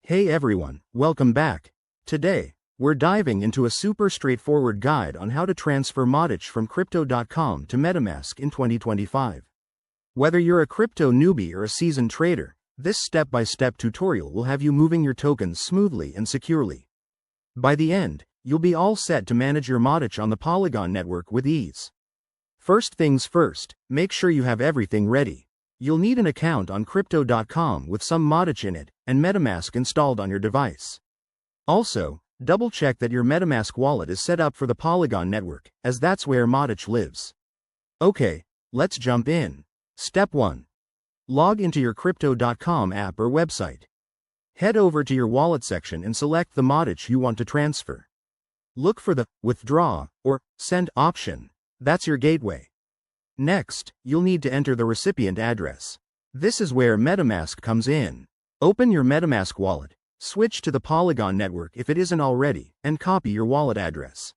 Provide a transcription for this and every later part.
Hey everyone, welcome back. Today, we're diving into a super straightforward guide on how to transfer Matic from Crypto.com to Metamask in 2025. Whether you're a crypto newbie or a seasoned trader, this step-by-step tutorial will have you moving your tokens smoothly and securely. By the end, you'll be all set to manage your Matic on the Polygon network with ease. First things first, make sure you have everything ready. You'll need an account on Crypto.com with some Matic in it, and Metamask installed on your device. Also, double-check that your Metamask wallet is set up for the Polygon network, as that's where Matic lives. Okay, let's jump in. Step 1. Log into your Crypto.com app or website. Head over to your wallet section and select the Matic you want to transfer. Look for the Withdraw or Send option. That's your gateway. Next, you'll need to enter the recipient address. This is where Metamask comes in. Open your Metamask wallet, switch to the Polygon network if it isn't already, and copy your wallet address.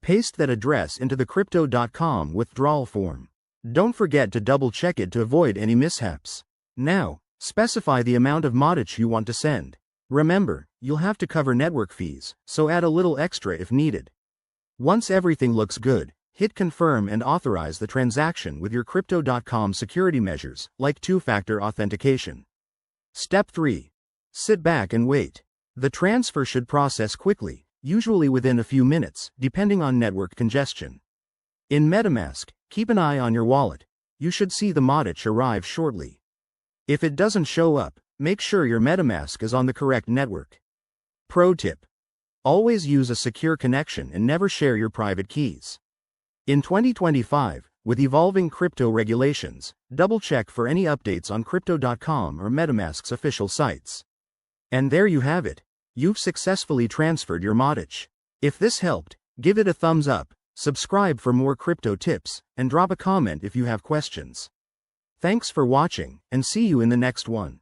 Paste that address into the Crypto.com withdrawal form. Don't forget to double-check it to avoid any mishaps. Now, specify the amount of Matic you want to send. Remember, you'll have to cover network fees, so add a little extra if needed. Once everything looks good, hit confirm and authorize the transaction with your Crypto.com security measures, like two-factor authentication. Step 3. Sit back and wait. The transfer should process quickly, usually within a few minutes, depending on network congestion. In Metamask, keep an eye on your wallet. You should see the Matic arrive shortly. If it doesn't show up, make sure your Metamask is on the correct network. Pro tip: always use a secure connection and never share your private keys. In 2025, with evolving crypto regulations, double-check for any updates on Crypto.com or Metamask's official sites. And there you have it. You've successfully transferred your Matic. If this helped, give it a thumbs up, subscribe for more crypto tips, and drop a comment if you have questions. Thanks for watching, and see you in the next one.